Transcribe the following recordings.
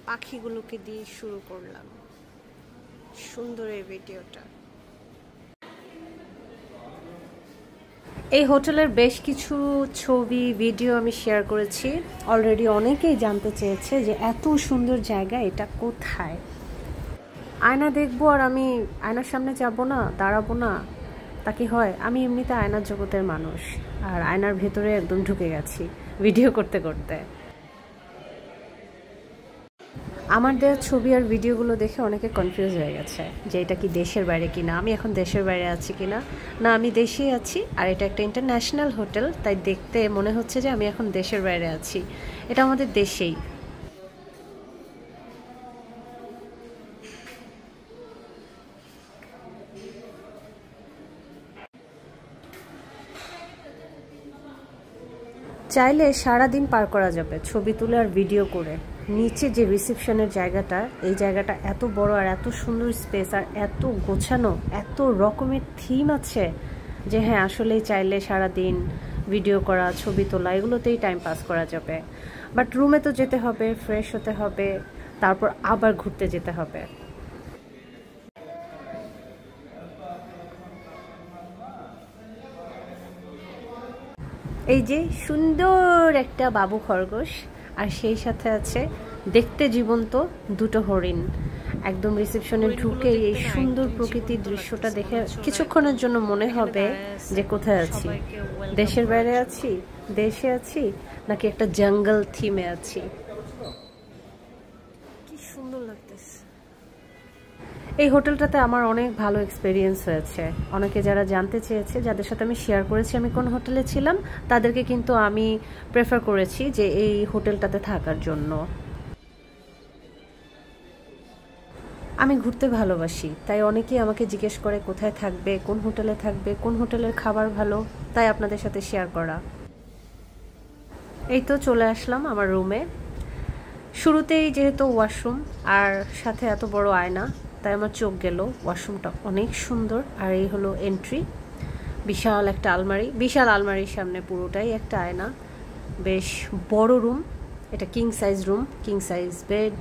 পাখিগুলোকে দিয়ে শুরু করলাম সুন্দর এই ভিডিওটা। এই হোটেলের বেশ কিছু ছবি ভিডিও আমি শেয়ার করেছি। অলরেডি অনেকেই জানতে চেয়েছে যে এত সুন্দর জায়গা এটা কোথায়। আয়না দেখবো আর আমি আয়নার সামনে যাব না, দাঁড়াবো না, তা কি হয়? আমি এমনিতে আয়নার জগতের মানুষ, আর আয়নার ভেতরে একদম ঢুকে গেছি ভিডিও করতে করতে। আমার দেওয়া ছবি আর ভিডিওগুলো দেখে অনেকে কনফিউজ হয়ে গেছে যে এটা কি দেশের বাইরে কিনা, আমি এখন দেশের বাইরে আছি কিনা। না, আমি দেশেই আছি, আর এটা একটা ইন্টারন্যাশনাল হোটেল, তাই দেখতে মনে হচ্ছে যে আমি এখন দেশের বাইরে আছি। এটা আমাদের দেশেই। চাইলে সারাদিন পার করা যাবে ছবি তুলে আর ভিডিও করে। নিচে যে রিসেপশনের জায়গাটা, এই জায়গাটা এত বড় আর এত সুন্দর স্পেস আর এত গোছানো, এত রকমের থিম আছে যে হ্যাঁ, আসলেই চাইলে সারাদিন ভিডিও করা, ছবি তোলা, এগুলোতেই টাইম পাস করা যাবে। বাট রুমে তো যেতে হবে, ফ্রেশ হতে হবে, তারপর আবার ঘুরতে যেতে হবে। এই যে সুন্দর একটা বাবু খরগোশ, আর সেই সাথে আছে দেখতে জীবন্ত দুটো হরিণ। একদম রিসেপশনে ঢুকে এই সুন্দর প্রকৃতির দৃশ্যটা দেখে কিছুক্ষণের জন্য মনে হবে যে কোথায় আছি, দেশের বাইরে আছি, দেশে আছি, নাকি একটা জঙ্গল থিমে আছি। কি সুন্দর লাগতেছে। এই হোটেলটাতে আমার অনেক ভালো এক্সপেরিয়েন্স হয়েছে। অনেকে যারা জানতে চেয়েছে, যাদের সাথে আমি শেয়ার করেছি আমি কোন হোটেলে ছিলাম, তাদেরকে কিন্তু আমি প্রেফার করেছি যে এই হোটেলটাতে থাকার জন্য। আমি ঘুরতে ভালোবাসি, তাই অনেকেই আমাকে জিজ্ঞেস করে কোথায় থাকবে, কোন হোটেলে থাকবে, কোন হোটেলের খাবার ভালো, তাই আপনাদের সাথে শেয়ার করা। এই তো চলে আসলাম আমার রুমে। শুরুতেই যেহেতু ওয়াশরুম আর সাথে এত বড় আয়না, তাই আমার চোখ গেল। ওয়াশরুমটা অনেক সুন্দর, আর এই হলো এন্ট্রি। বিশাল একটা আলমারি, বিশাল আলমারির সামনে পুরোটাই একটা আয়না। বেশ বড় রুম, এটা king size room, king size bed,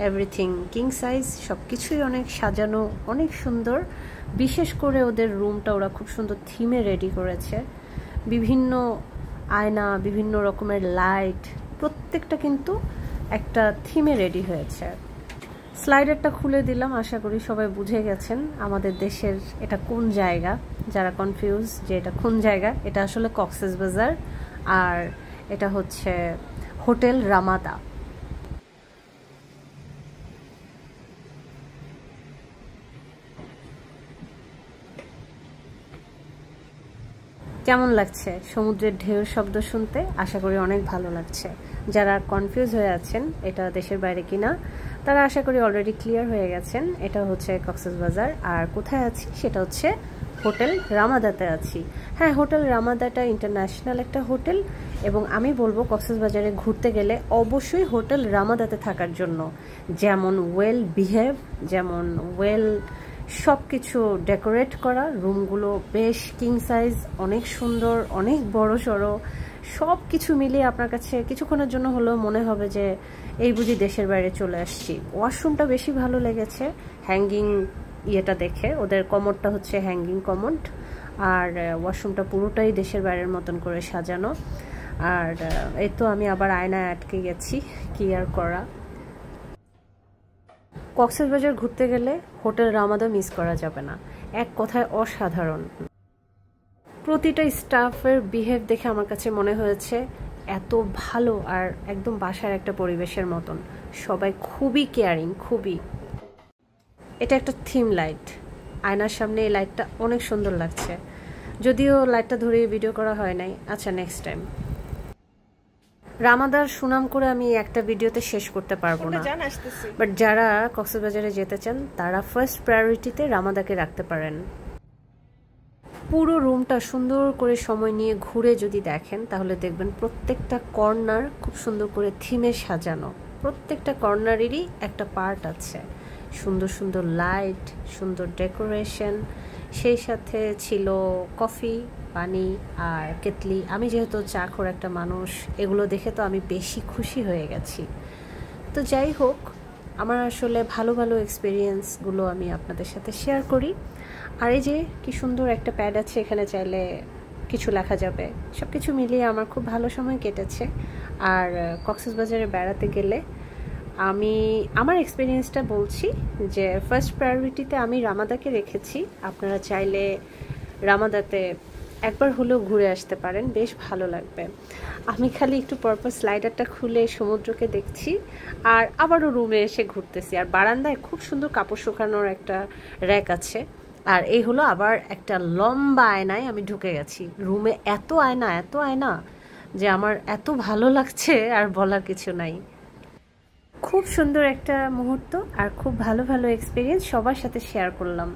everything king size, সব কিছুই অনেক সাজানো, অনেক সুন্দর। বিশেষ করে ওদের রুমটা ওরা খুব সুন্দর থিমে রেডি করেছে। বিভিন্ন আয়না, বিভিন্ন রকমের লাইট, প্রত্যেকটা কিন্তু একটা থিমে রেডি হয়েছে। স্লাইডারটা খুলে দিলাম, আশা করি সবাই বুঝে গেছেন আমাদের দেশের এটা কোন জায়গা। যারা কনফিউজ যে এটা কোন জায়গা, এটা আসলে কক্সবাজার, আর এটা হচ্ছে হোটেল রামাদা। কেমন লাগছে সমুদ্রের ঢেউর শব্দ শুনতে? আশা করি অনেক ভালো লাগছে। যারা কনফিউজ হয়ে আছেন এটা দেশের বাইরে কিনা, তারা আশা করি অলরেডি ক্লিয়ার হয়ে গেছেন। এটা হচ্ছে কক্সবাজার, আর কোথায় আছি সেটা হচ্ছে হোটেল রামাদাতে আছি। হ্যাঁ, হোটেল রামাদাটা ইন্টারন্যাশনাল একটা হোটেল, এবং আমি বলবো কক্সবাজারে ঘুরতে গেলে অবশ্যই হোটেল রামাদাতে থাকার জন্য। যেমন ওয়েল বিহেভ, যেমন ওয়েল সব কিছু ডেকোরেট করা, রুমগুলো বেশ কিং সাইজ, অনেক সুন্দর, অনেক বড় সড়ো, সব কিছু মিলিয়ে আপনার কাছে কিছুক্ষণের জন্য হলেও মনে হবে যে এই বুঝি দেশের বাইরে চলে আসছি। ওয়াশরুমটা বেশি ভালো লেগেছে হ্যাঙ্গিং ইয়েটা দেখে, ওদের কমোডটা হচ্ছে হ্যাঙ্গিং কমোড, আর ওয়াশরুমটা পুরোটাই দেশের বাইরের মতন করে সাজানো। আর এই তো আমি আবার আয়নায় আটকে গেছি, কি আর করা। কক্সবাজার ঘুরতে গেলে হোটেল রামাদা মিস করা যাবে না, এক কথায় অসাধারণ। প্রতিটা স্টাফের বিহেভ দেখে আমার কাছে মনে হয়েছে এত ভালো, আর একদম বাসার একটা পরিবেশের মতন। সবাই খুবই কেয়ারিং, খুবই। এটা একটা থিম লাইট, আয়নার সামনে এই লাইটটা অনেক সুন্দর লাগছে। যদিও লাইটটা ধরে ভিডিও করা হয় নাই, আচ্ছা নেক্সট টাইম। রামাদার সুনাম করে আমি একটা ভিডিওতে শেষ করতে পারবো না, বাট যারা কক্সবাজারে যেতে চান তারা ফার্স্ট প্রায়োরিটিতে রামাদাকে রাখতে পারেন। পুরো রুমটা সুন্দর করে সময় নিয়ে ঘুরে যদি দেখেন, তাহলে দেখবেন প্রত্যেকটা কর্নার খুব সুন্দর করে থিমে সাজানো, প্রত্যেকটা কর্নারেরই একটা পার্ট আছে। সুন্দর সুন্দর লাইট, সুন্দর ডেকোরেশন, সেই সাথে ছিল কফি, পানি আর কেতলি। আমি যেহেতু চাখোর একটা মানুষ, এগুলো দেখে তো আমি বেশি খুশি হয়ে গেছি। তো যাই হোক, আমার আসলে ভালো ভালো এক্সপিরিয়েন্সগুলো আমি আপনাদের সাথে শেয়ার করি। আর এই যে কি সুন্দর একটা প্যাড আছে, এখানে চাইলে কিছু লেখা যাবে। সব কিছু মিলিয়ে আমার খুব ভালো সময় কেটেছে। আর কক্সবাজারে বেড়াতে গেলে আমি আমার এক্সপিরিয়েন্সটা বলছি যে ফার্স্ট প্রায়োরিটিতে আমি রামাদাকে রেখেছি। আপনারা চাইলে রামাদাতে একবার হলেও ঘুরে আসতে পারেন, বেশ ভালো লাগবে। আমি খালি একটু পরপর স্লাইডারটা খুলে সমুদ্রকে দেখছি আর আবারও রুমে এসে ঘুরতেছি। আর বারান্দায় খুব সুন্দর কাপড় শুকানোর একটা র্যাক আছে। আর এই হলো আবার একটা লম্বা আয়নায় আমি ঢুকে গেছি। রুমে এত আয়না এত আয়না যে আমার এত ভালো লাগছে আর বলার কিছু নাই। খুব সুন্দর একটা মুহূর্ত আর খুব ভালো ভালো এক্সপিরিয়েন্স সবার সাথে শেয়ার করলাম।